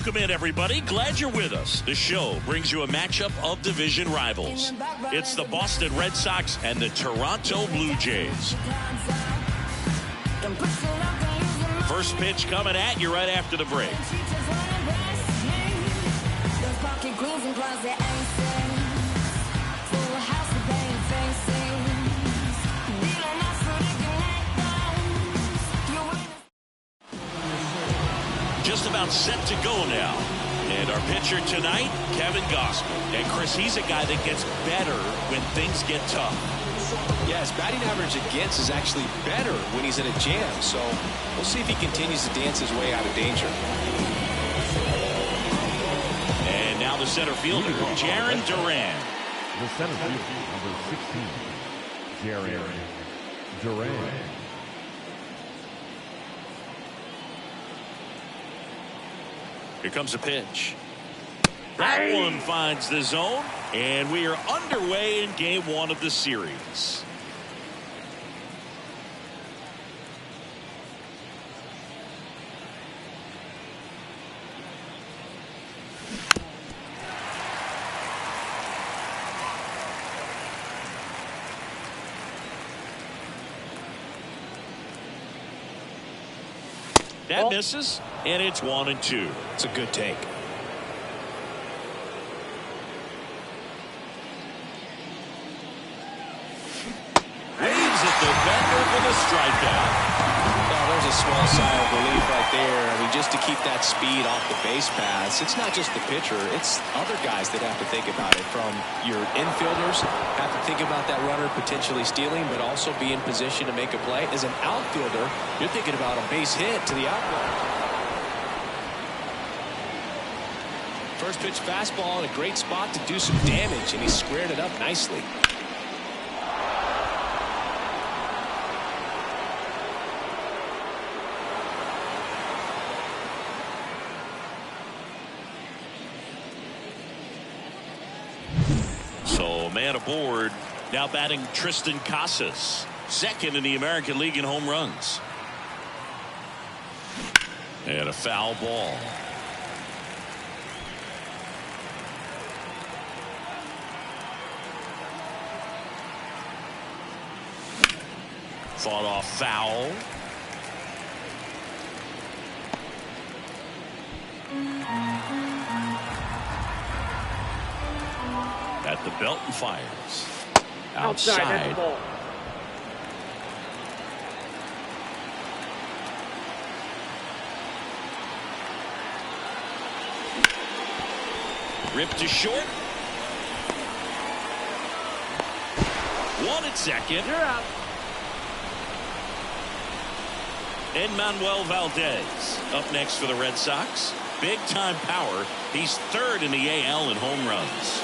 Welcome in, everybody. Glad you're with us. The show brings you a matchup of division rivals. It's the Boston Red Sox and the Toronto Blue Jays. First pitch coming at you right after the break. Just about set to go now. And our pitcher tonight, Kevin Gausman. And Chris, he's a guy that gets better when things get tough. Yeah, his batting average against is actually better when he's in a jam. So we'll see if he continues to dance his way out of danger. And now the center fielder, Jarren Duran. The center fielder, number 16, Jarren Duran. Here comes a pitch. That one finds the zone, and we are underway in game one of the series. That misses, and it's 1-2. It's a good take. Waves at the bender for the strikeout. Oh, there's a small sigh of relief right there. I mean, just to keep that speed off the base paths. It's not just the pitcher. It's other guys that have to think about it. From your infielders, have to think about that runner potentially stealing, but also be in position to make a play. As an outfielder, you're thinking about a base hit to the outfield. First pitch fastball in a great spot to do some damage, and he squared it up nicely. So man aboard. Now batting Tristan Casas, second in the American League in home runs. And a foul ball. Fought off foul. At the belt and fires. Outside. Ripped to short. One at second. You're out. And Manuel Valdez up next for the Red Sox. Big time power. He's third in the AL in home runs.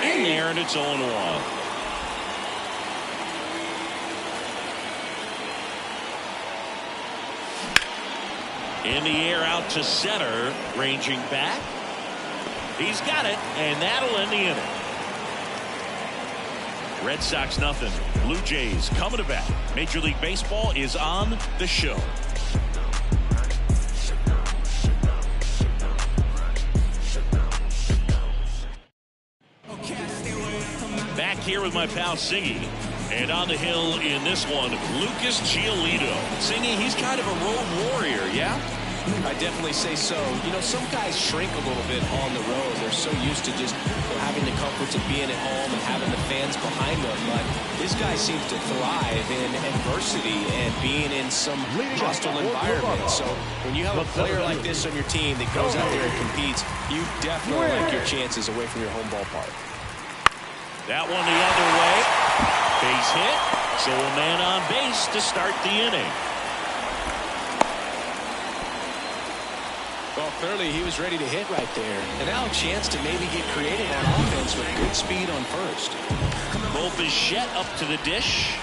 In there, and it's 0-1. In the air out to center, ranging back. He's got it, and that'll end the inning. Red Sox nothing. Blue Jays coming to bat. Major League Baseball is on the show. Back here with my pal Singy. And on the hill in this one, Lucas Giolito. Singy, he's kind of a road warrior, yeah? I definitely say so. You know, some guys shrink a little bit on the road. They're so used to just having the comforts of being at home and having the fans behind them. But this guy seems to thrive in adversity and being in some hostile environment. So when you have a player like this on your team that goes out there and competes, you definitely like your chances away from your home ballpark. That one the other way. Base hit. So a man on base to start the inning. Well, clearly he was ready to hit right there. And now a chance to maybe get creative on offense with good speed on first. Bichette up to the dish.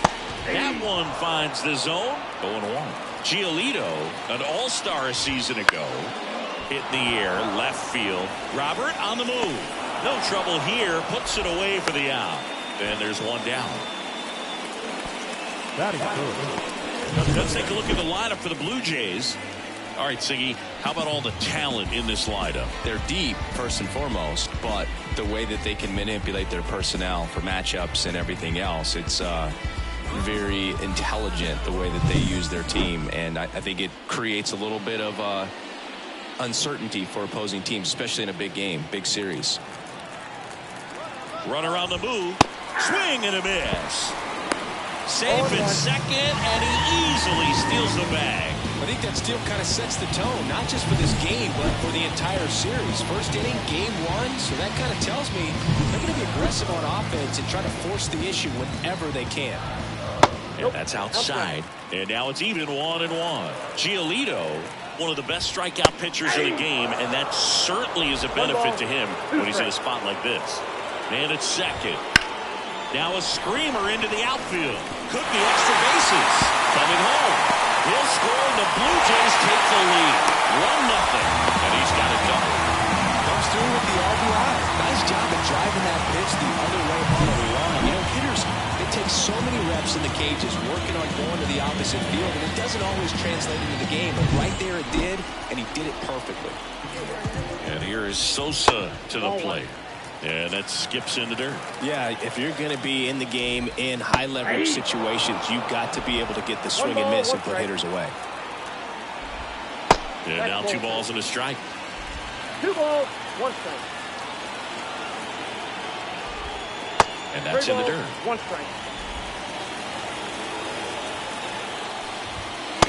That one finds the zone. 0-1. Giolito, an all-star a season ago. Hit in the air, left field. Robert on the move. No trouble here. Puts it away for the out. And there's one down. That is good. Let's take a look at the lineup for the Blue Jays. All right, Siggy, how about all the talent in this lineup? They're deep, first and foremost, but the way that they can manipulate their personnel for matchups and everything else, it's very intelligent the way that they use their team, and I think it creates a little bit of uncertainty for opposing teams, especially in a big game, big series. Runner on the move, swing and a miss. Safe in second, and he easily steals the bag. I think that steal kind of sets the tone, not just for this game, but for the entire series. First inning, game one, so that kind of tells me they're going to be aggressive on offense and try to force the issue whenever they can. And that's outside. And now it's even 1-1. Giolito, one of the best strikeout pitchers in the game, and that certainly is a benefit to him when he's in a spot like this. And it's second. Now a screamer into the outfield. Could be extra bases. Coming home. He'll score, and the Blue Jays take the lead. 1-0. And he's got it done. Comes through with the RBI. Nice job of driving that pitch the other way on a run. You know, hitters, they take so many reps in the cages working on going to the opposite field, and it doesn't always translate into the game. But right there it did, and he did it perfectly. And here is Sosa to the plate. And that skips in the dirt. Yeah, if you're going to be in the game in high leverage situations, you've got to be able to get the swing and miss and put hitters away. And now 2 balls and a strike. 2 balls, 1 strike. And that's in the dirt. 1 strike.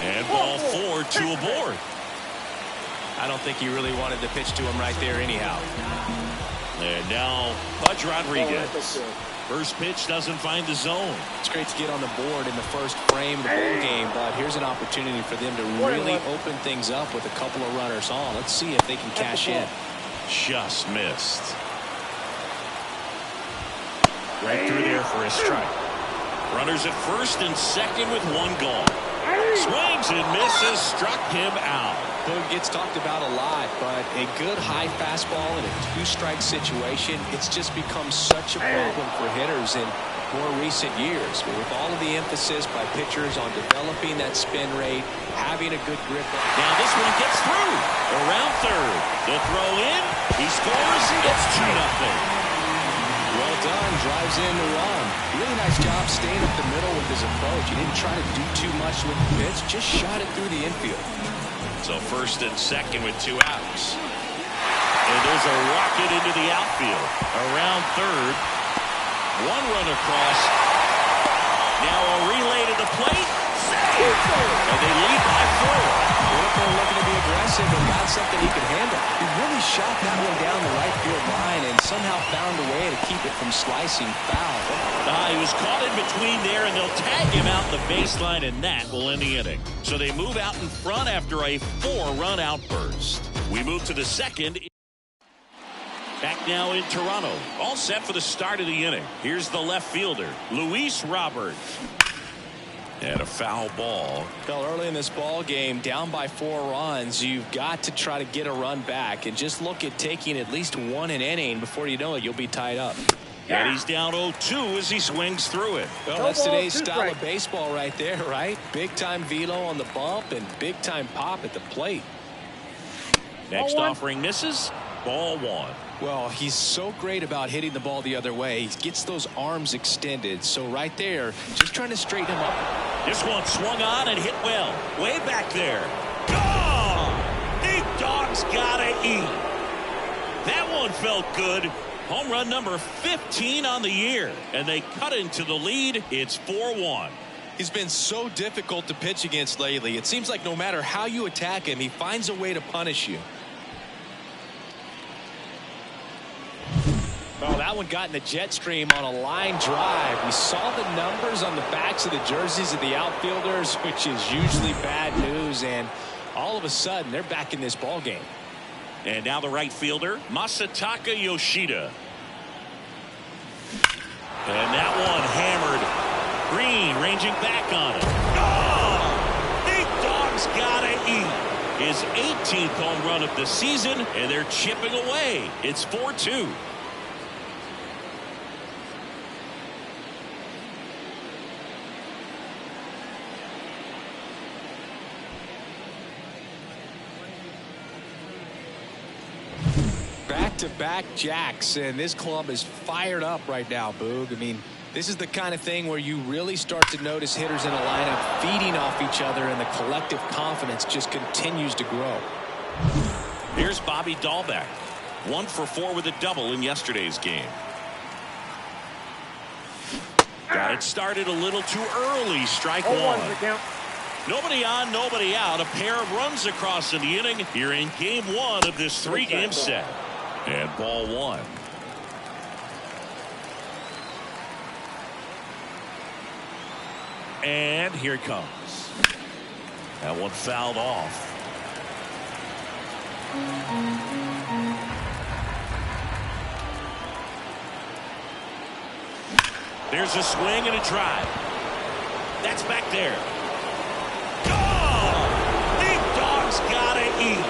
And ball 4, 2 aboard. I don't think he really wanted to pitch to him right there anyhow. And now Pudge Rodriguez. First pitch doesn't find the zone. It's great to get on the board in the first frame of the ball game, but here's an opportunity for them to really open things up with a couple of runners on. Let's see if they can cash in. Just missed. Right through there for a strike. Runners at first and second with 1 gone. Swings and misses, struck him out. Boog gets talked about a lot, but a good high fastball in a 2-strike situation, it's just become such a problem for hitters in more recent years. With all of the emphasis by pitchers on developing that spin rate, having a good grip. Now this one gets through. Around third. The throw in. He scores. It's 2-0. Well done. Drives in the run. Really nice job staying up the middle with his approach. He didn't try to do too much with the pitch. Just shot it through the infield. So first and second with 2 outs. And there's a rocket into the outfield. Around third. 1 run across. Now a relay to the plate. And they lead by 4. Whitaker looking to be aggressive and got something he could handle. He really shot that one down the right field line and somehow found a way to keep it from slicing foul. He was caught in between there, and they'll tag him out the baseline, and that will end the inning. So they move out in front after a 4-run outburst. We move to the second. Back now in Toronto. All set for the start of the inning. Here's the left fielder, Luis Robert. And a foul ball. Well, early in this ball game, down by 4 runs, you've got to try to get a run back and just look at taking at least 1 an inning. Before you know it, you'll be tied up. And he's down 0-2 as he swings through it. Well, that's today's style of baseball right there, right? Big-time velo on the bump and big-time pop at the plate. Next offering misses. Ball 1. Well, he's so great about hitting the ball the other way. He gets those arms extended. So right there, just trying to straighten him up. This one swung on and hit well. Way back there. Gone! Big dog's gotta eat. That one felt good. Home run number 15 on the year. And they cut into the lead. It's 4-1. He's been so difficult to pitch against lately. It seems like no matter how you attack him, he finds a way to punish you. Oh, that one got in the jet stream on a line drive. We saw the numbers on the backs of the jerseys of the outfielders, which is usually bad news, and all of a sudden they're back in this ball game. And now the right fielder, Masataka Yoshida. And that one hammered. Green ranging back on it. Oh! Big dog's gotta eat. His 18th home run of the season, and they're chipping away. It's 4-2. Back-to-back jacks, and this club is fired up right now, Boog. I mean, this is the kind of thing where you really start to notice hitters in a lineup feeding off each other, and the collective confidence just continues to grow. Here's Bobby Dahlbeck. 1 for 4 with a double in yesterday's game. Got it started a little too early. Strike one. Nobody on, nobody out. A pair of runs across in the inning here in game 1 of this 3-game set. And ball 1. And here it comes. That one fouled off. There's a swing and a drive. That's back there. Oh! Big Dog's gotta eat.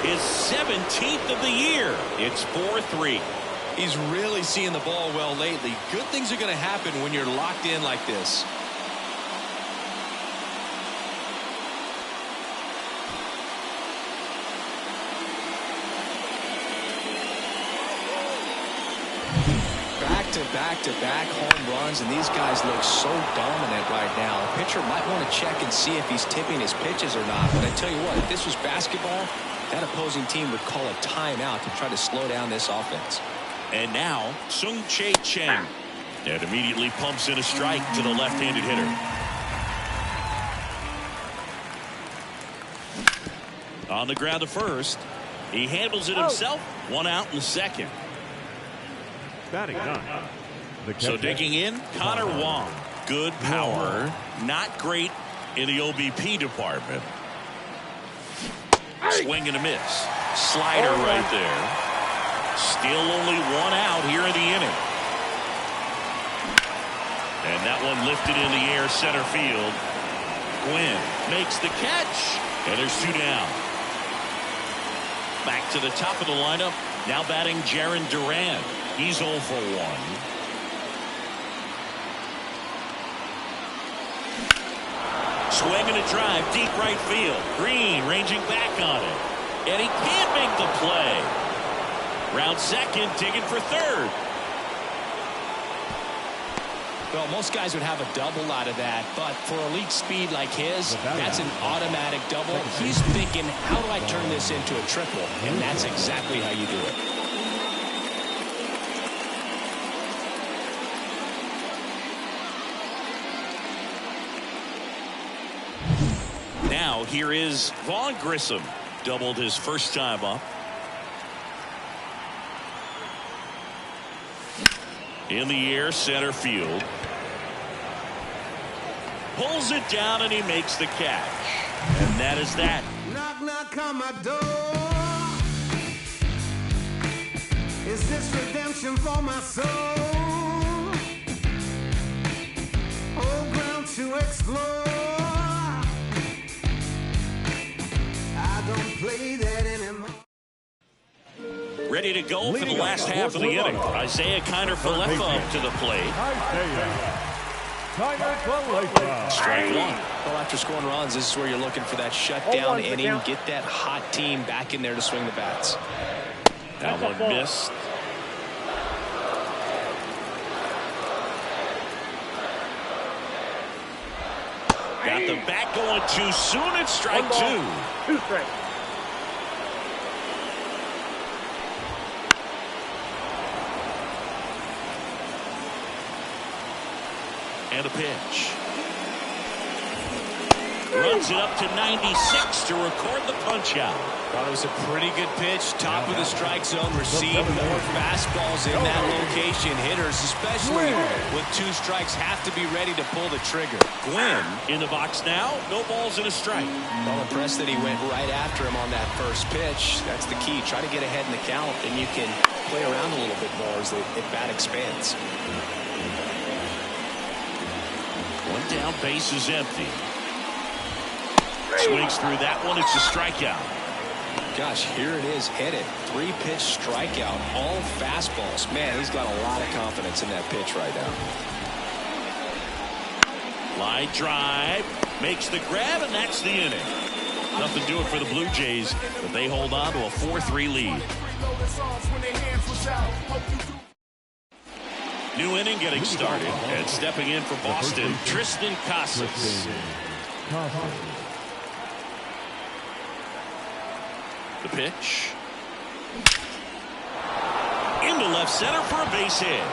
His 17th of the year. It's 4-3. He's really seeing the ball well lately. Good things are going to happen when you're locked in like this. Back-to-back home runs, and these guys look so dominant right now. A pitcher might want to check and see if he's tipping his pitches or not. But I tell you what, if this was basketball, that opposing team would call a timeout to try to slow down this offense. And now, Sung-Chae Chang. And immediately pumps in a strike to the left-handed hitter. On the ground to first. He handles it himself. 1 out in the second. Batting done. So digging in, Connor Wong. Good power. Not great in the OBP department. Swing and a miss. Slider right there. Still only 1 out here in the inning. And that one lifted in the air center field. Gwynn makes the catch. And there's 2 down. Back to the top of the lineup. Now batting Jarren Duran. He's 0 for 1. Swing and a drive deep right field. Green ranging back on it. And he can't make the play. Round second, digging for third. Well, most guys would have a double out of that, but for elite speed like his, that's an automatic double. He's thinking, how do I turn this into a triple? And that's exactly how you do it. Now here is Vaughn Grissom. Doubled his first time up. In the air, center field. Pulls it down and he makes the catch. And that is that. Knock, knock on my door. Is this redemption for my soul? Old ground to explore. I don't play that anymore. Ready to go for the last half of the inning. Isaiah Kiner-Falefa up to the plate. Strike 1. Well, after scoring runs, this is where you're looking for that shutdown inning. Get that hot team back in there to swing the bats. That one missed. Got the bat going too soon. It's strike 2. 2 strikes. And a pitch. Runs it up to 96 to record the punch out. Thought it was a pretty good pitch. Top of the strike zone. Received more fastballs in that location. Hitters, especially with 2 strikes, have to be ready to pull the trigger. Gwynn in the box now. No balls and a strike. Well, impressed that he went right after him on that first pitch. That's the key. Try to get ahead in the count, and you can play around a little bit more as the bat expands. 1 down, base is empty. Swings through that one. It's a strikeout. Gosh, here it is, headed. 3-pitch strikeout, all fastballs. Man, he's got a lot of confidence in that pitch right now. Line drive, makes the grab, and that's the inning. Nothing doing for the Blue Jays, but they hold on to a 4-3 lead. New inning getting started, and stepping in for Boston, Tristan Casas. The pitch. Into left center for a base hit.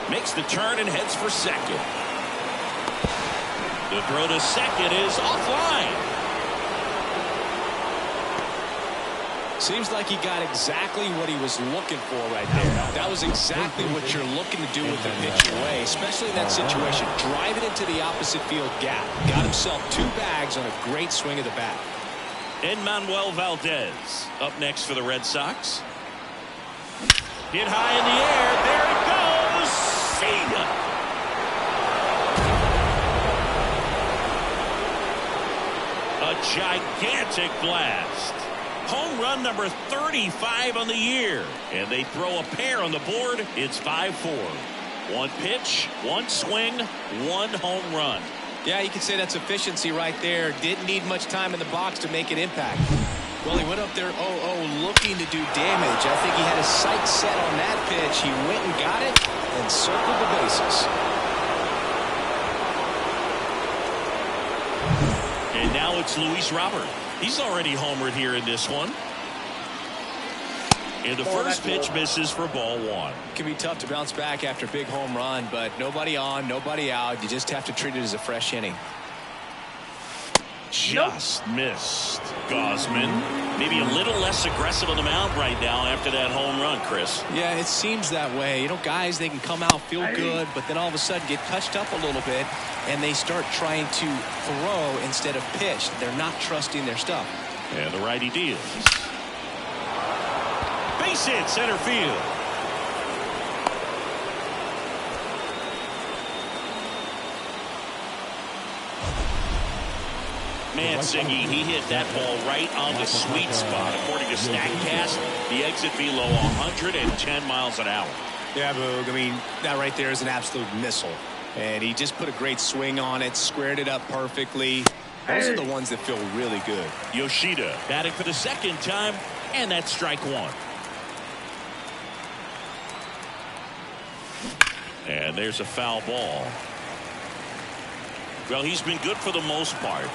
Makes the turn and heads for second. The throw to second is offline. Seems like he got exactly what he was looking for right there. That was exactly what you're looking to do with the pitch away, especially in that situation. Drive it into the opposite field gap. Got himself 2 bags on a great swing of the bat. Manuel Valdez up next for the Red Sox. Hit high in the air. There it goes. See ya. A gigantic blast. Home run number 35 on the year. And they throw a pair on the board. It's 5-4. 1 pitch, 1 swing, 1 home run. Yeah, you can say that's efficiency right there. Didn't need much time in the box to make an impact. Well, he went up there 0-0 looking to do damage. I think he had his sights set on that pitch. He went and got it and circled the bases. And now it's Luis Robert. He's already homered here in this one. And the first pitch misses for ball 1. It can be tough to bounce back after a big home run, but nobody on, nobody out. You just have to treat it as a fresh inning. Just missed. Gausman maybe a little less aggressive on the mound right now after that home run, Chris. Yeah, it seems that way. You know, guys, they can come out, feel good, but then all of a sudden get touched up a little bit, and they start trying to throw instead of pitch. They're not trusting their stuff. And the righty deals. Base hit center field. Mancini, he hit that ball right on the sweet spot. According to StatCast, the exit below 110 miles an hour. Yeah, Boog. I mean, that right there is an absolute missile. And he just put a great swing on it, squared it up perfectly. Those are the ones that feel really good. Yoshida batting for the second time, and that's strike 1. And there's a foul ball. Well, he's been good for the most part.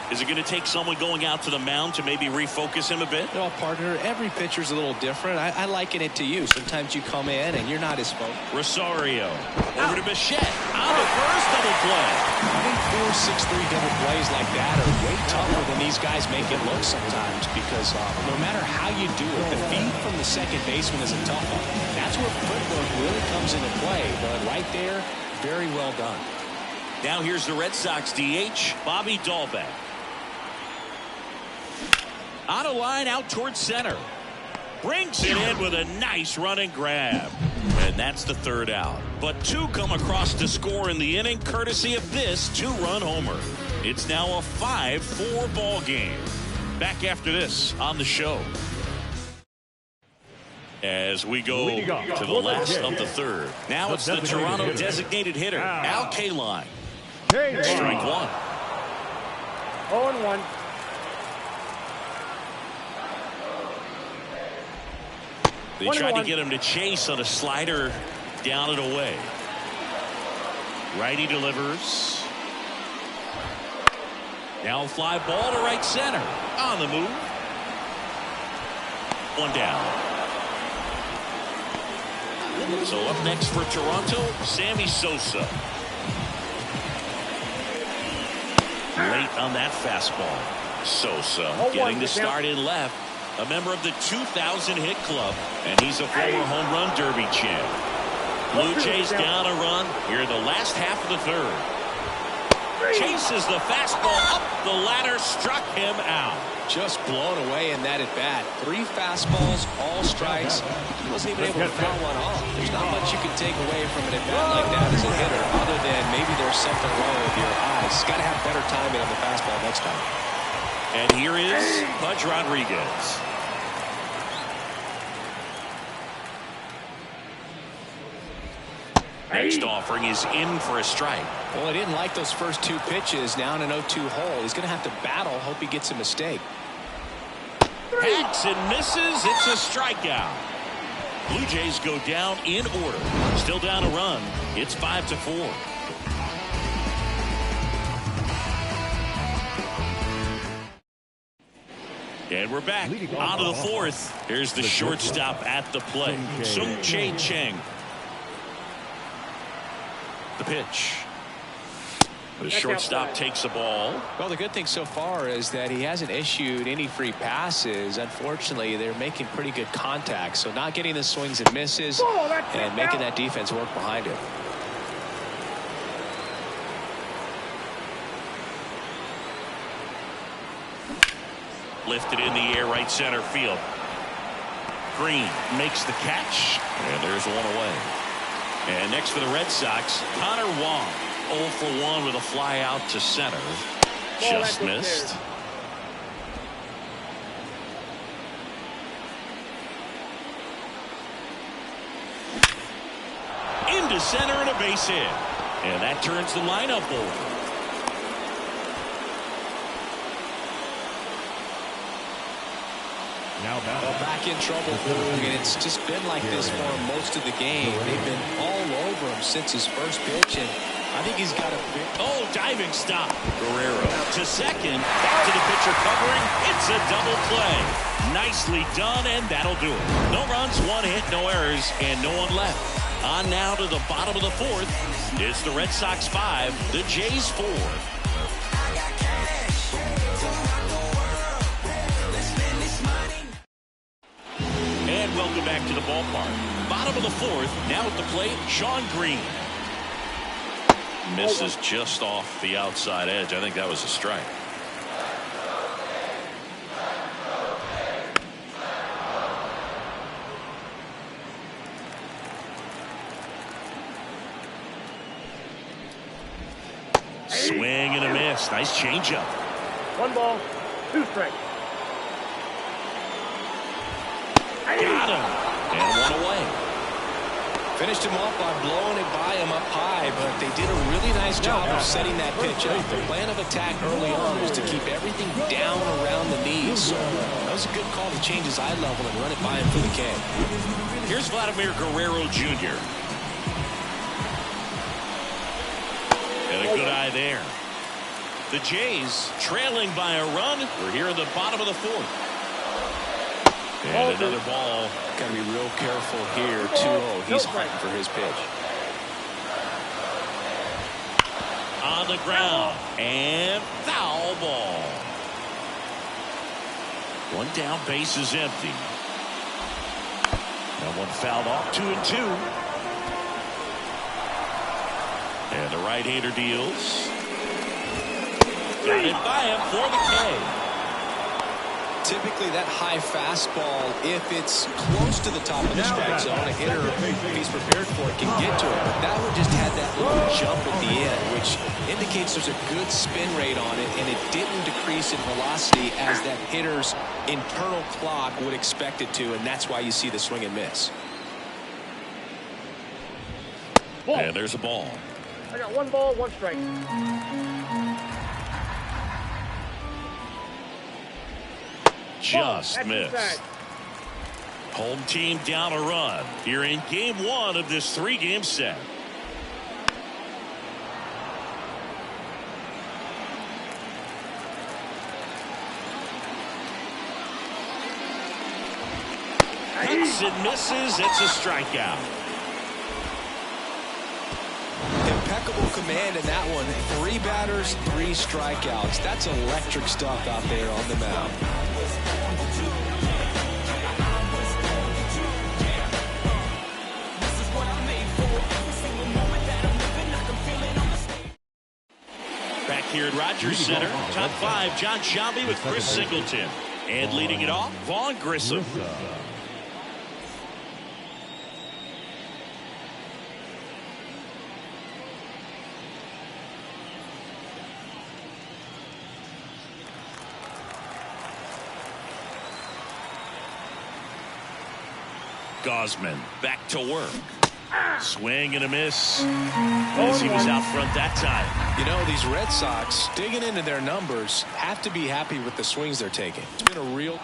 Is it going to take someone going out to the mound to maybe refocus him a bit? No, partner, every pitcher's a little different. I liken it to you. Sometimes you come in and you're not as focused. Rosario over to Bichette. On the first double play. I think 4-6-3 double plays like that are way tougher than these guys make it look sometimes, because no matter how you do it, the feed from the second baseman is a tough one. That's where footwork really comes into play. But right there, very well done. Now here's the Red Sox DH, Bobby Dahlbeck. On a line out towards center. Brings it in with a nice running grab. And that's the 3rd out. But 2 come across to score in the inning, courtesy of this 2-run homer. It's now a 5-4 ball game. Back after this on the show. As we go to the last of the 3rd. Now it's the Toronto designated hitter, Al Kaline. Strike 1. 0-1. They tried to get him to chase on a slider down and away. Righty delivers. Now a fly ball to right center. On the move. 1 down. So up next for Toronto, Sammy Sosa. Late on that fastball. Sosa getting the start in left. A member of the 2000 hit club, and he's a former home run derby champ. Blue Jays down a run here in the last half of the 3rd. Chases the fastball up the ladder, struck him out. Just blown away in that at bat. 3 fastballs, all strikes. He wasn't even able to foul one off. There's not much you can take away from an at bat like that as a hitter, other than maybe there's something wrong with your eyes. Got to have better timing on the fastball next time. And here is Pudge Rodriguez. Next offering is in for a strike. Well, he didn't like those first 2 pitches. Now in an 0-2 hole. He's going to have to battle. Hope he gets a mistake. Hacks and misses. It's a strikeout. Blue Jays go down in order. Still down a run. It's 5-4. And we're back on to the fourth. Here's the shortstop at the plate, Sung-Chae Chang. The pitch. The shortstop takes the ball. Well, the good thing so far is that he hasn't issued any free passes. Unfortunately, they're making pretty good contact, so not getting the swings and misses and making that defense work behind him. Lifted in the air, right center field. Green makes the catch, and there's one away. And next for the Red Sox, Connor Wong, 0 for 1 with a fly out to center. Just missed. Into center and a base hit. And that turns the lineup over. Now back in trouble, Boog, and it's just been like this for him most of the game. They've been all over him since his first pitch, and I think he's got a big... Oh, diving stop. Guerrero to second. Back to the pitcher covering. It's a double play. Nicely done, and that'll do it. No runs, 1 hit, no errors, and no one left. On now to the bottom of the fourth. It's the Red Sox 5, the Jays 4. Welcome back to the ballpark. Bottom of the fourth. Now at the plate, Sean Green. Misses just off the outside edge. I think that was a strike. Swing and a miss. Nice changeup. 1 ball, 2 strikes. Got him. And 1 away. Finished him off by blowing it by him up high, but they did a really nice job of setting that pitch up. The plan of attack early on was to keep everything down around the knees. So that was a good call to change his eye level and run it by him for the K. Here's Vladimir Guerrero Jr. And a good eye there. The Jays trailing by a run. We're here in the bottom of the fourth. And another ball. Got to be real careful here. 2-0. He's hunting for his pitch. On the ground. And foul ball. 1 down, base is empty. That one fouled off. 2-2. And the right-hander deals. Got it by him for the K. Typically that high fastball, if it's close to the top of the strike zone, a hitter, if he's prepared for it, can get to it. But that one just had that little jump at the end, which indicates there's a good spin rate on it, and it didn't decrease in velocity as that hitter's internal clock would expect it to, and that's why you see the swing and miss. And there's a ball. I got 1 ball, 1 strike. Just missed. Home team down a run here in game 1 of this 3-game set. Hits and misses. It's a strikeout. Impeccable command in that one. 3 batters, 3 strikeouts. That's electric stuff out there on the mound. Back here at Rogers Center, top 5, John Shelby with Chris Singleton. And leading it off, Vaughn Grissom. Gosman back to work. Swing and a miss as he was out front that time. You know, these Red Sox digging into their numbers have to be happy with the swings they're taking. It's been a real...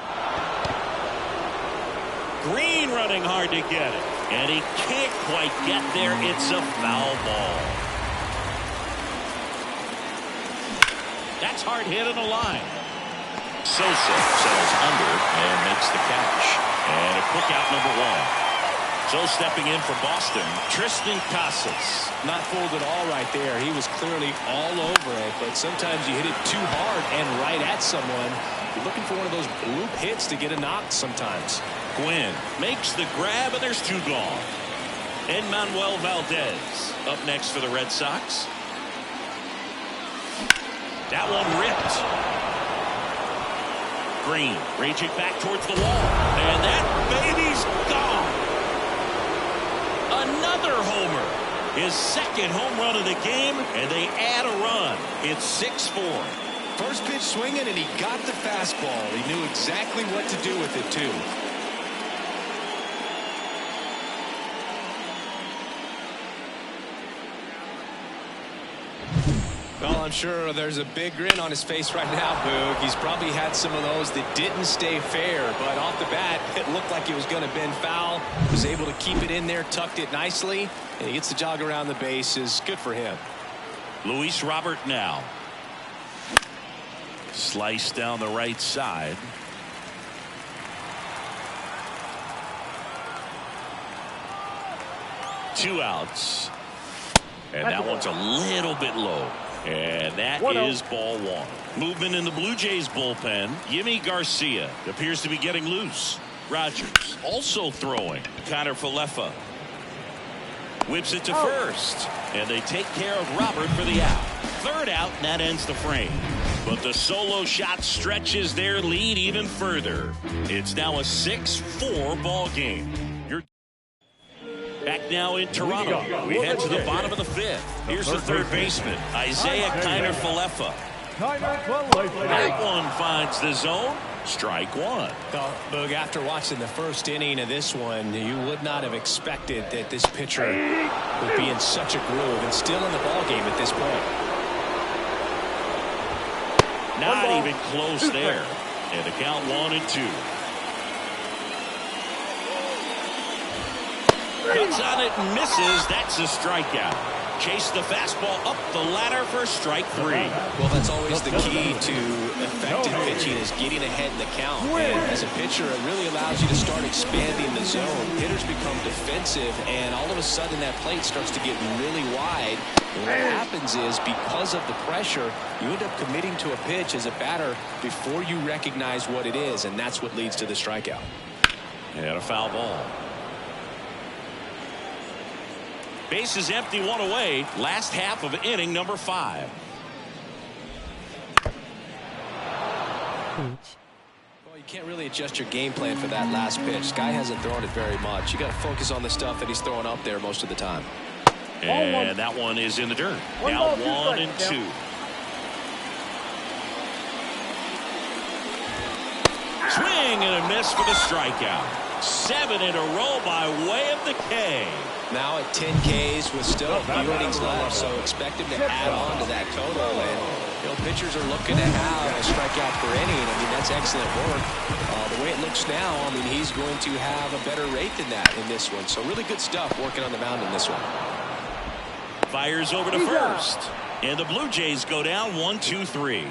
Green running hard to get it. And he can't quite get there. It's a foul ball. That's hard hit on the line. Sosa settles under and makes the catch. And a quick out, number one. So stepping in for Boston, Tristan Casas. Not fooled at all right there. He was clearly all over it, but sometimes you hit it too hard and right at someone. You're looking for one of those bloop hits to get a knock sometimes. Gwynn makes the grab, and there's two gone. And Manuel Valdez up next for the Red Sox. That one ripped. Green reaching back towards the wall. And that baby's gone. Another homer. His second home run of the game, and they add a run. It's 6-4. First pitch swinging, and he got the fastball. He knew exactly what to do with it, too. Well, I'm sure there's a big grin on his face right now, Boog. He's probably had some of those that didn't stay fair, but off the bat, it looked like it was going to bend foul. Was able to keep it in there, tucked it nicely, and he gets the jog around the bases. Good for him. Luis Robert now. Slice down the right side. Two outs. And that one's a little bit low. And that is ball one. Movement in the Blue Jays bullpen. Yimi Garcia appears to be getting loose. Rogers also throwing. Connor Falefa whips it to first. And they take care of Robert for the out. Third out, and that ends the frame. But the solo shot stretches their lead even further. It's now a 6-4 ball game. Back now in Toronto. We head to the bottom of the fifth. Here's the third baseman, Isaiah Kiner Falefa. That one finds the zone. Strike one. Well, Boog, after watching the first inning of this one, you would not have expected that this pitcher would be in such a groove and still in the ball game at this point. Not even close there. And the count 1-2. Cuts on it and misses. That's a strikeout. Chase the fastball up the ladder for strike three. Well, that's always the key to effective pitching, is getting ahead in the count. And as a pitcher, it really allows you to start expanding the zone. Hitters become defensive, and all of a sudden that plate starts to get really wide. And what happens is, because of the pressure, you end up committing to a pitch as a batter before you recognize what it is, and that's what leads to the strikeout. And a foul ball. Base is empty, one away. Last half of inning number 5. Well, you can't really adjust your game plan for that last pitch. Guy hasn't thrown it very much. You got to focus on the stuff that he's throwing up there most of the time. And that one is in the dirt. Now 1-2. Swing and a miss for the strikeout. 7 in a row by way of the K. Now at 10 Ks with still a few innings left, so expect him to add on to that total. And pitchers are looking to have a strikeout per inning. I mean, that's excellent work. The way it looks now, I mean, he's going to have a better rate than that in this one. So really good stuff working on the mound in this one. Fires over to first. And the Blue Jays go down 1-2-3.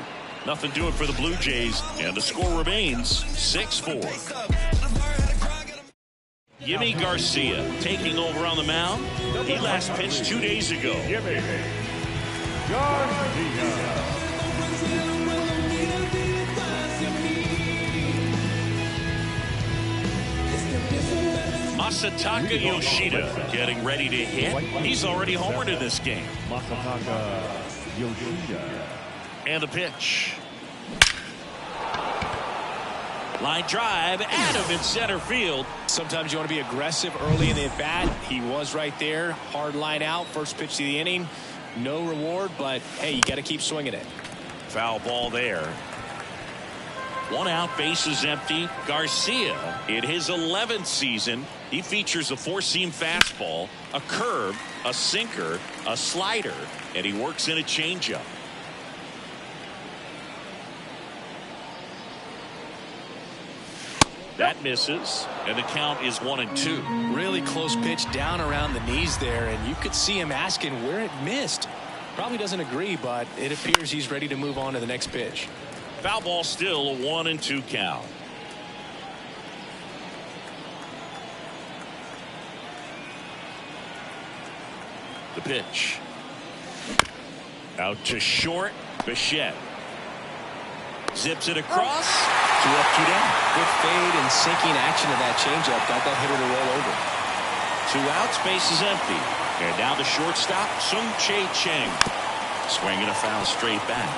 Nothing doing for the Blue Jays, and the score remains 6-4. Yimi Garcia taking over on the mound. He last pitched 2 days ago. Yimi Garcia. Masataka Yoshida getting ready to hit. He's already homered in this game. Masataka Yoshida. And the pitch. Line drive, Adam in center field. Sometimes you want to be aggressive early in the at-bat. He was right there. Hard line out. First pitch to the inning. No reward, but, hey, you got to keep swinging it. Foul ball there. 1 out, bases empty. Garcia, in his 11th season, he features a 4-seam fastball, a curve, a sinker, a slider, and he works in a changeup. That misses, and the count is 1-2. Really close pitch down around the knees there, and you could see him asking where it missed. Probably doesn't agree, but it appears he's ready to move on to the next pitch. Foul ball, still a 1-2 count. The pitch. Out to short. Bichette zips it across. 2 up, 2 down. Good fade and sinking action of that changeup got that hitter to roll over. 2 outs, base is empty. And now the shortstop, Sung Chae Cheng. Swinging a foul straight back.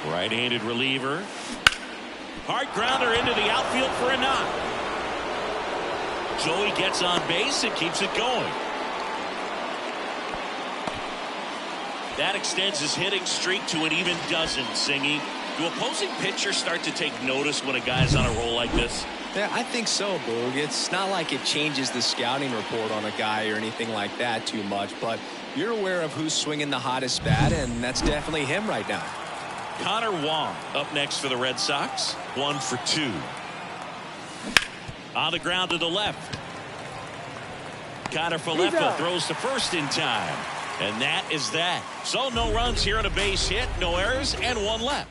Right-handed reliever. Hard grounder into the outfield for a knock. Joey gets on base and keeps it going. That extends his hitting streak to an even dozen, Singy. Do opposing pitchers start to take notice when a guy's on a roll like this? Yeah, I think so, Boog. It's not like it changes the scouting report on a guy or anything like that too much, but you're aware of who's swinging the hottest bat, and that's definitely him right now. Connor Wong up next for the Red Sox. 1 for 2. On the ground to the left. Connor Falefa throws to first in time. And that is that. So no runs here on a base hit, no errors, and 1 left.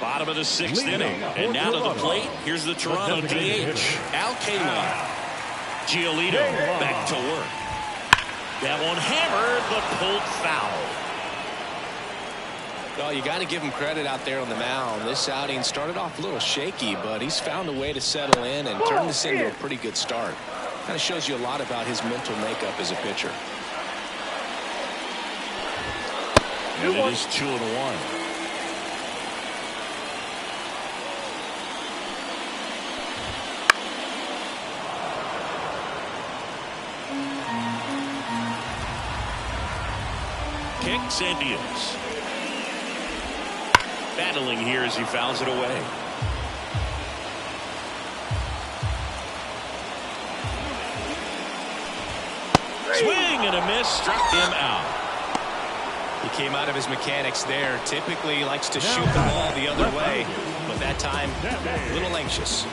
Bottom of the 6th inning. And now to the plate. Here's the Toronto DH, Al Kaline. Giolito back to work. That one hammered, but pulled foul. Well, you got to give him credit out there on the mound. This outing started off a little shaky, but he's found a way to settle in and turn this into a pretty good start. Kind of shows you a lot about his mental makeup as a pitcher. And it is 2-1. Kicks and deals. Battling here as he fouls it away. Swing and a miss, struck him out. He came out of his mechanics there. Typically likes to shoot the ball the other way, but that time a little anxious.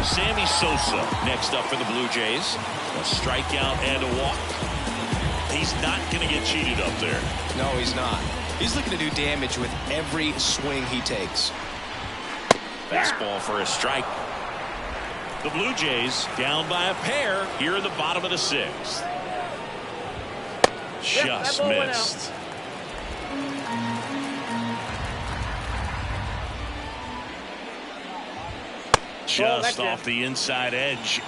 Sammy Sosa next up for the Blue Jays. A strikeout and a walk. He's not going to get cheated up there. No, he's not. He's looking to do damage with every swing he takes. Fastball for a strike. The Blue Jays down by a pair here in the bottom of the 6th. Just missed. Just off the inside edge.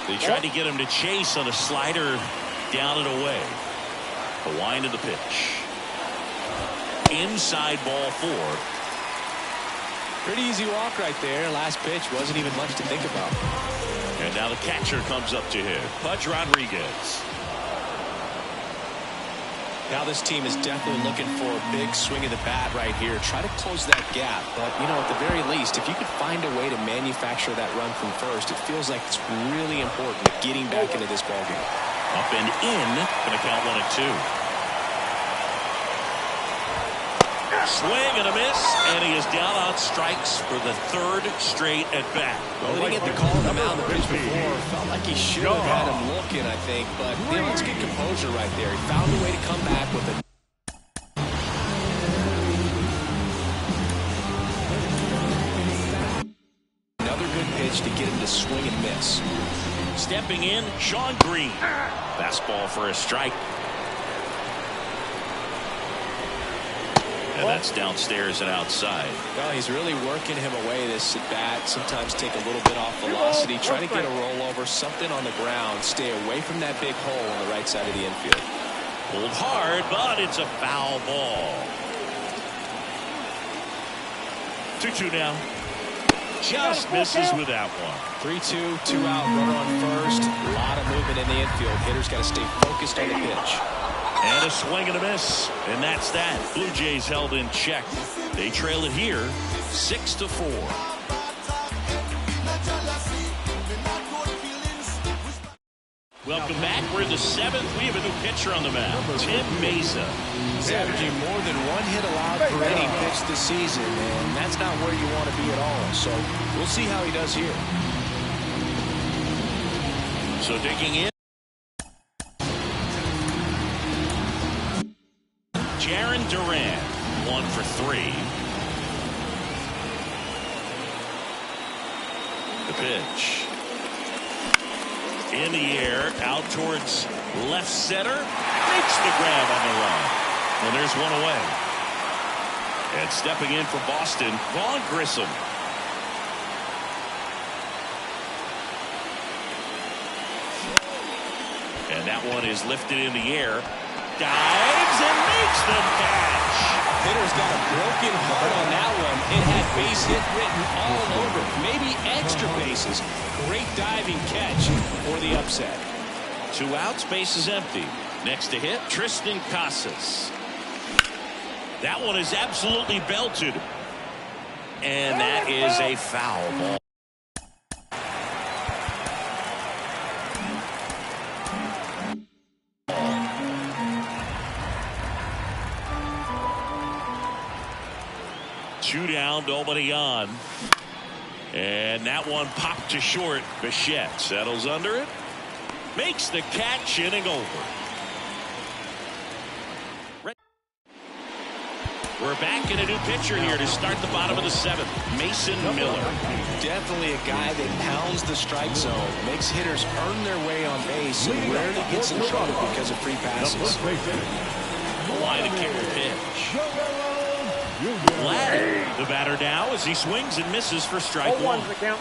They tried to get him to chase on a slider down and away. The wind of the pitch. Inside ball 4. Pretty easy walk right there. Last pitch wasn't even much to think about. And now the catcher comes up to him. Pudge Rodriguez. Now this team is definitely looking for a big swing of the bat right here. Try to close that gap. But, you know, at the very least, if you could find a way to manufacture that run from first, it feels like it's really important getting back into this ballgame. Up and in. Going to count 1-2. Swing and a miss, and he is down on strikes for the 3rd straight at bat. Well, he didn't get the call on the mound the pitch before. Felt like he should have had him looking, I think. But, you know, it's good composure right there. He found a way to come back with it. Another good pitch to get him to swing and miss. Stepping in, Sean Green. Fastball for a strike. And that's downstairs and outside. Well, he's really working him away this at bat. Sometimes take a little bit off velocity. Try to get a rollover, something on the ground. Stay away from that big hole on the right side of the infield. Pulled hard, but it's a foul ball. 2-2 now. Just misses with that one. 3-2, 2 out, runner on first. A lot of movement in the infield. Hitter's got to stay focused on the pitch. And a swing and a miss. And that's that. Blue Jays held in check. They trail it here 6-4. Welcome back. We're in the 7th. We have a new pitcher on the mound, Tim Mesa. He's averaging more than 1 hit allowed per inning pitched this season, and that's not where you want to be at all. So we'll see how he does here. So digging in, Jaron Duran, 1 for 3. The pitch. In the air, out towards left center. Makes the grab on the run. And there's one away. And stepping in for Boston, Vaughn Grissom. And that one is lifted in the air. Dives and makes the catch. Hitter's got a broken heart on that one. It had base hit written all over. Maybe extra bases. Great diving catch for the upset. 2 outs, base is empty. Next to hit, Tristan Casas. That one is absolutely belted. And that is a foul ball. Two down, nobody on. And that one popped to short. Bichette settles under it. Makes the catch, inning over. We're back in a new pitcher here to start the bottom of the 7th. Mason Miller. Definitely a guy that pounds the strike zone. Makes hitters earn their way on base and rarely gets in trouble because of free passes. Line to kick the pitch. Ladd, the batter now as he swings and misses for strike 1. The count.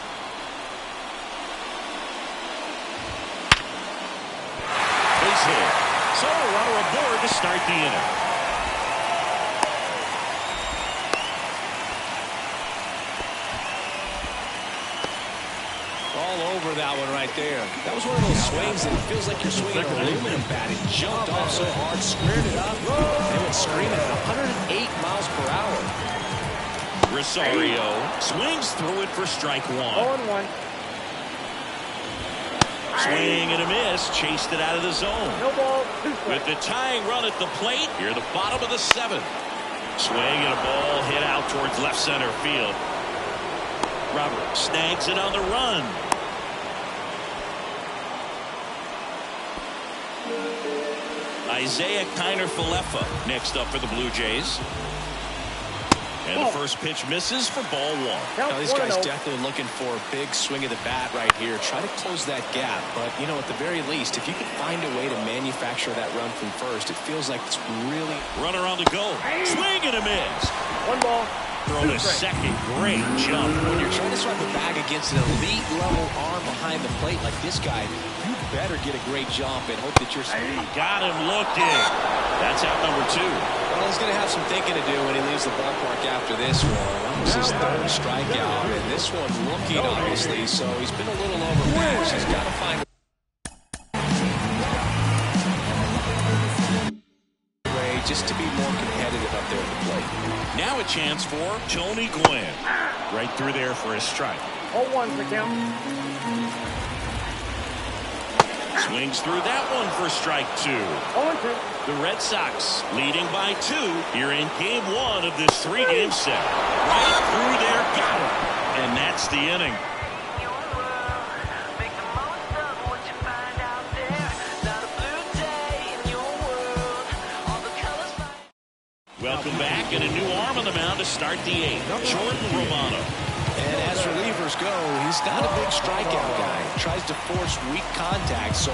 Base hit. So a runner aboard to start the inning. All over that one right there. That was one of those swings that feels like you're swinging an aluminum bat. It jumped off so hard, squared it up, and went screaming at 108 miles per hour. Rosario swings through it for strike 1. 0-1. Swing and a miss. Chased it out of the zone. No ball, 2 strikes. With the tying run at the plate, here the bottom of the 7th. Swing and a ball hit out towards left center field. Robert snags it on the run. Isaiah Kiner-Falefa next up for the Blue Jays. And the first pitch misses for ball 1. Now, this guy's definitely looking for a big swing of the bat right here. Try to close that gap. But, you know, at the very least, if you can find a way to manufacture that run from first, it feels like it's really... Runner on the go. Swing and a miss. 1 ball. Thrown a second. Great jump. When you're trying to swap the bag against an elite level arm behind the plate like this guy, you better get a great jump and hope that you're... Got him looking. That's out number 2. Well, he's going to have some thinking to do when he leaves the ballpark after this one. That was his 3rd strikeout, and this one looking, obviously, so he's been a little overmatched. He's got to find a way just to be more competitive up there at the plate. Now a chance for Tony Gwynn. Right through there for a strike. 0-1 the count. Swings through that one for strike 2. 0-2. The Red Sox leading by 2 here in game 1 of this 3-game set. Right through there, got it. And that's the inning. Welcome back, and a new arm on the mound to start the 8th. Jordan Romano. And as relievers go, he's not a big strikeout guy. He tries to force weak contact, so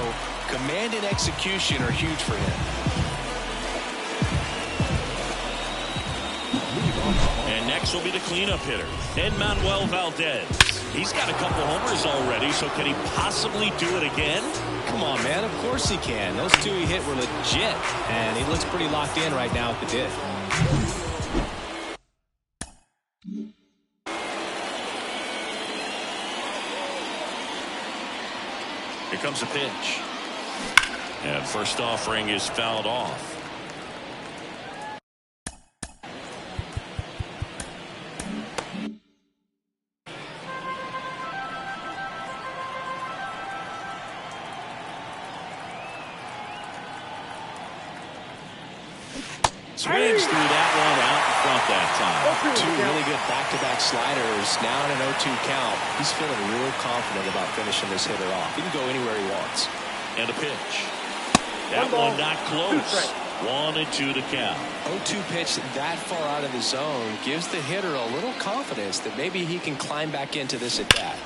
command and execution are huge for him. And next will be the cleanup hitter, Edmanuel Valdez. He's got a couple homers already, so can he possibly do it again? Come on, man. Of course he can. Those 2 he hit were legit, and he looks pretty locked in right now at the diff. Here comes a pitch. And first offering is fouled off. Swings through that one out in front that time. Two really good back-to-back sliders. Now in an 0-2 count. He's feeling real confident about finishing this hitter off. He can go anywhere he wants. And a pitch. That one not close. 1-2 to count. 0-2 pitch that far out of the zone gives the hitter a little confidence that maybe he can climb back into this at bat.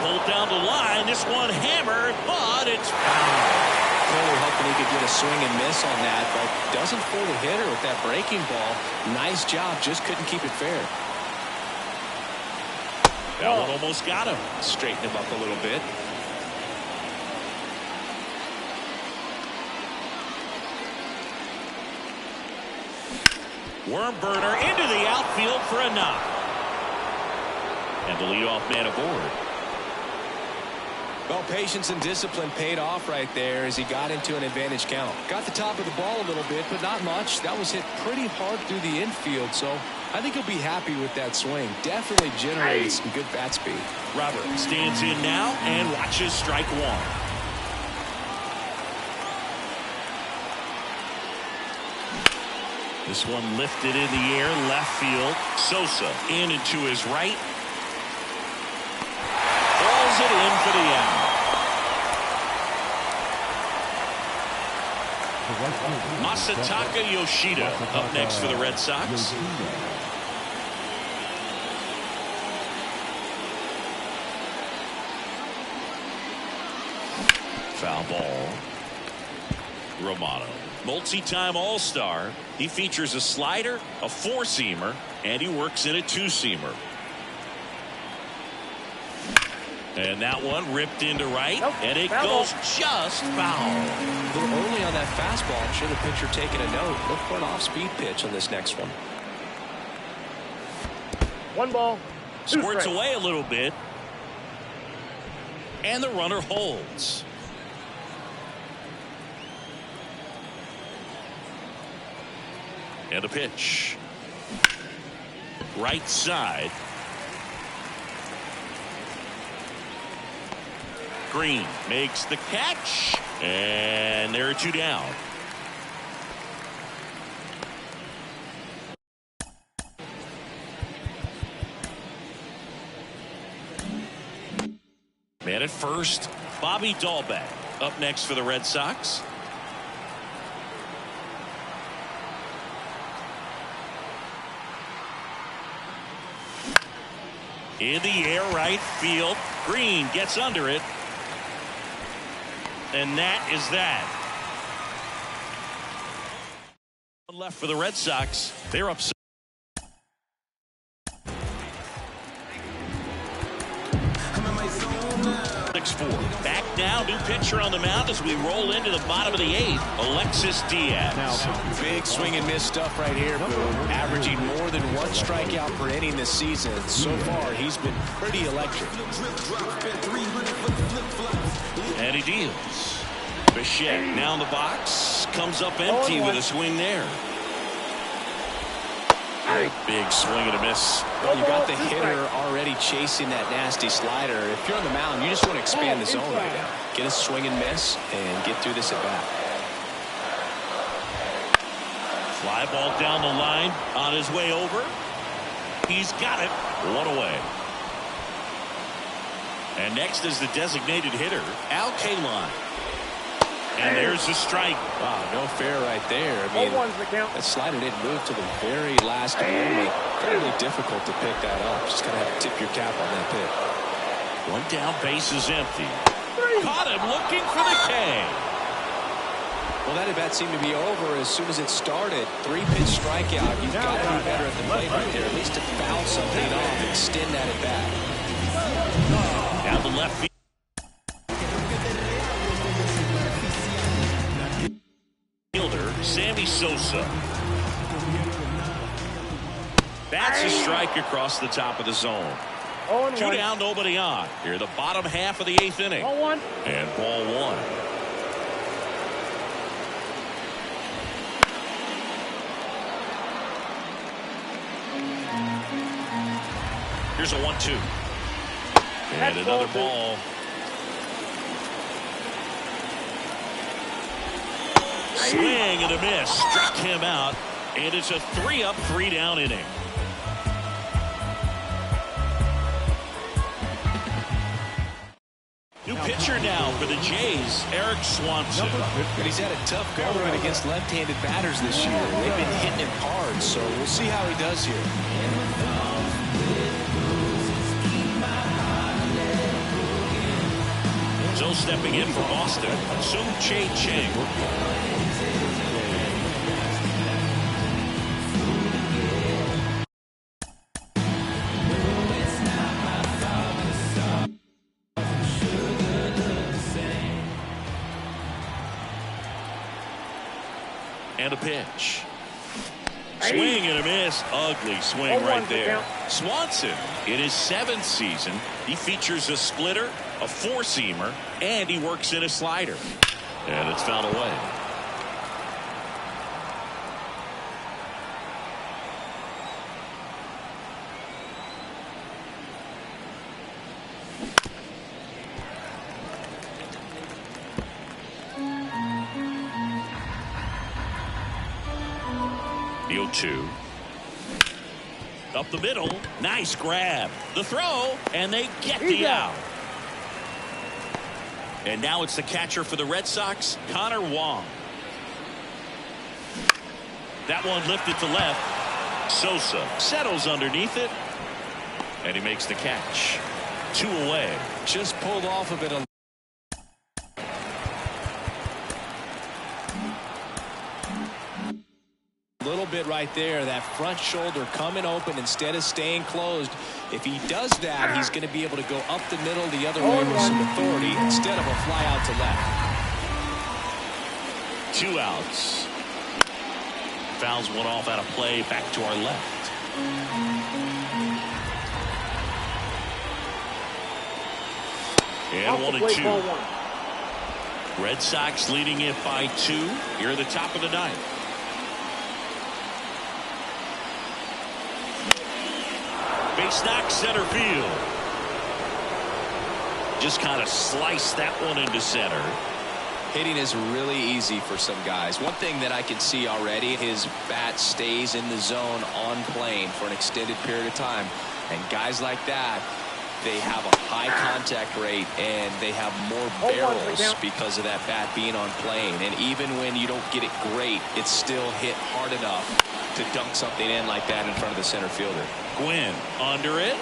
Pulled down the line. This one hammered, but it's foul. Clearly hoping he could get a swing and miss on that, but doesn't fool the hitter with that breaking ball. Nice job, just couldn't keep it fair. That one almost got him. Straighten him up a little bit. Worm burner into the outfield for a knock. And the leadoff man aboard. Well, patience and discipline paid off right there as he got into an advantage count. Got the top of the ball a little bit, but not much. That was hit pretty hard through the infield, so I think he'll be happy with that swing. Definitely generated some good bat speed. Robert stands in now and watches strike one. This one lifted in the air, left field. Sosa in and to his right. Balls it in for the out. Masataka Yoshida up next for the Red Sox. Foul ball. Romano, multi-time All-Star. He features a slider, a four-seamer, and he works in a two-seamer. And that one ripped into right, and it goes just foul. A little early on that fastball. I'm sure the pitcher taking a note. Look for an off-speed pitch on this next one. 1 ball. Squirts away a little bit. And the runner holds. And a pitch. Right side. Green makes the catch. And there are two down. Man at first, Bobby Dahlbeck up next for the Red Sox. In the air, right field. Green gets under it. And that is that. Left for the Red Sox. They're up 6-4. Back now, new pitcher on the mound as we roll into the bottom of the 8th. Alexis Diaz. Now, big swing and miss stuff right here, Boone. Averaging more than 1 strikeout per inning this season. So far, he's been pretty electric. And he deals. Bichette now in the box. Comes up empty with a swing there. Big swing and a miss. Well, you got the hitter already chasing that nasty slider. If you're on the mound, you just want to expand the zone right now. Get a swing and miss and get through this at bat. Fly ball down the line on his way over. He's got it. 1 away. And next is the designated hitter, Al Kaline. And there's the strike. Wow, no fair right there. I mean, that slider didn't move to the very last moment. Fairly difficult to pick that up. Just kind of have to tip your cap on that pick. 1 down, base is empty. Caught him looking for the K. Well, that at bat seemed to be over as soon as it started. 3-pitch strikeout. You've got to be better at the plate right there. At least to foul something off, extend that at bat. Down the left field. Sammy Sosa. That's a strike across the top of the zone. 2 down, nobody on. Here, the bottom half of the 8th inning. And ball 1. Here's a 1-2. And another ball. Swing and a miss. Struck him out. And it's a 3-up, 3-down inning. New pitcher now for the Jays, Eric Swanson. And he's had a tough go of it against left-handed batters this year. They've been hitting him hard, so we'll see how he does here. So stepping in for Boston, Sung Chae Chang. And a pitch. Swing and a miss. Ugly swing right there. Swanson, in his 7th season, he features a splitter, a 4-seamer, and he works in a slider. And it's fouled away. The 0-2. Up the middle. Nice grab. The throw. And they get the out. And now it's the catcher for the Red Sox, Connor Wong. That one lifted to left. Sosa settles underneath it. And he makes the catch. 2 away. Just pulled off of it. A little bit right there, that front shoulder coming open instead of staying closed. If he does that, he's going to be able to go up the middle the other way with some authority instead of a fly out to left. 2 outs. Fouls one off out of play back to our left. And 1-2. Red Sox leading it by 2 here at the top of the 9th. Base knock center field. Just kind of sliced that one into center. Hitting is really easy for some guys. One thing that I can see already, his bat stays in the zone on plane for an extended period of time. And guys like that, they have a high contact rate and they have more barrels because of that bat being on plane. And even when you don't get it great, it's still hit hard enough to dunk something in like that in front of the center fielder. Gwynn under it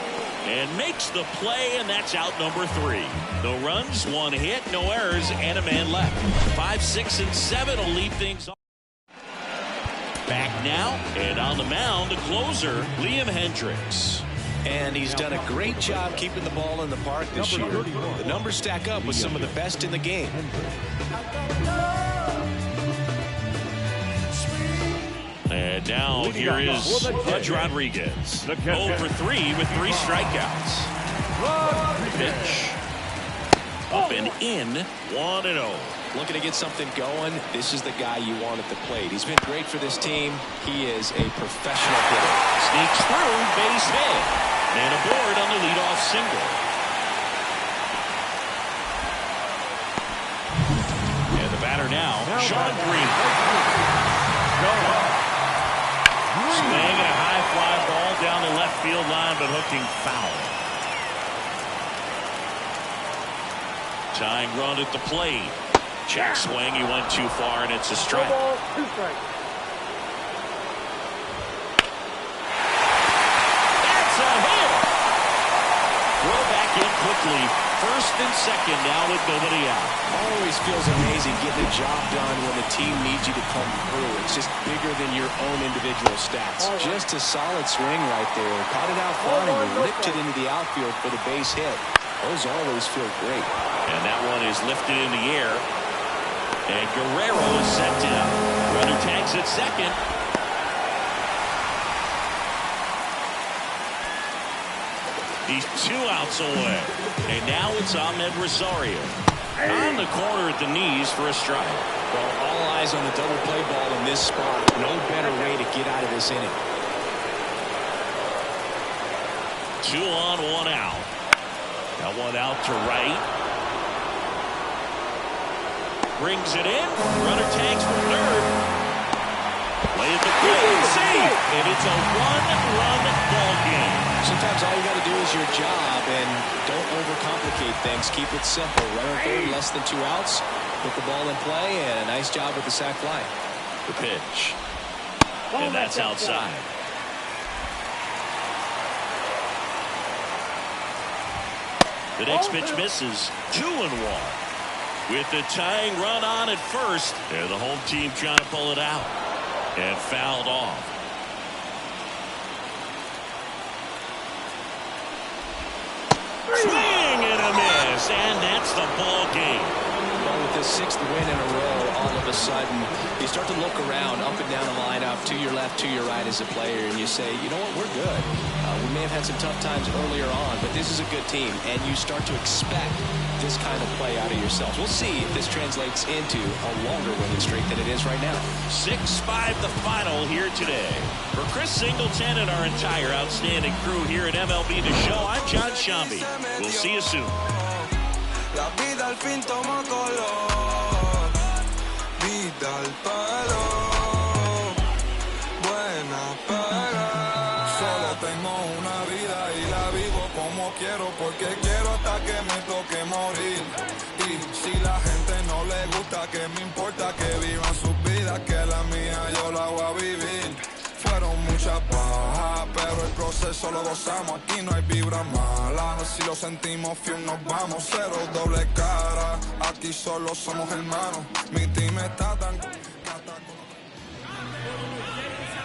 and makes the play, and that's out number 3. No runs, 1 hit, no errors, and a man left. 5, 6, and 7 will lead things off. Back now, and on the mound, the closer, Liam Hendricks. And he's done a great job keeping the ball in the park this year. The numbers stack up with some of the best in the game. And now here is Pudge Rodriguez. 0 for 3 with 3 strikeouts. Pitch. Up and in. 1-0. Looking to get something going. This is the guy you want at the plate. He's been great for this team. He is a professional hitter. Sneaks through, base hit. And aboard on the leadoff single. And the batter now, Sean Green. Swing and a high fly ball down the left field line, but hooking foul. Tying run at the plate. Check swing. He went too far, and it's a strike. That's a hit. Throw back in quickly. First and second now with nobody out. Always feels amazing getting the job done when the team needs you to come through. It's just bigger than your own individual stats. Just a solid swing right there. Caught it out fine and lipped it into the outfield for the base hit. Those always feel great. And that one is lifted in the air. And Guerrero is set down. Runner tags at second. He's 2 outs away. And now it's Ahmed Rosario. On the corner at the knees for a strike. Well, all eyes on the double play ball in this spot. No better way to get out of this inning. 2 on, 1 out. That one out to right. Brings it in. Runner tags for third. Play at the field. Save. And it's a one-run ball game. Sometimes all you got to do is your job, and don't overcomplicate things. Keep it simple. Runner third, less than 2 outs. Put the ball in play, and a nice job with the sac fly. The pitch. And that's outside. The next pitch misses. 2-1. With the tying run on at first. And the home team trying to pull it out. And fouled off. Swing and a miss. And that's the ball game. Well, with this 6th win in a row, all of a sudden, you start to look around, up and down the lineup, to your left, to your right as a player, and you say, you know what, we're good. We may have had some tough times earlier on, but this is a good team, and you start to expect this kind of play out of yourselves. We'll see if this translates into a longer winning streak than it is right now. 6-5 the final here today. For Chris Singleton and our entire outstanding crew here at MLB The Show, I'm John Shambi. We'll see you soon. La vida al fin toma color, vida al palo, buena paga. Solo tengo una vida y la vivo como quiero, porque quiero hasta que me toque morir. Y si la gente no le gusta, que me importa que vivan sus vidas, que la mía yo la voy a vivir. Fueron muchas bajas, pero el proceso lo gozamos. Aquí no hay vibra mala. Si lo sentimos, fiel nos vamos. Cero doble cara. Aquí solo somos hermanos. Mi team está tan...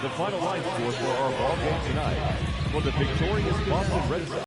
The final line score for our ball game tonight. For the victorious Boston Red Sox.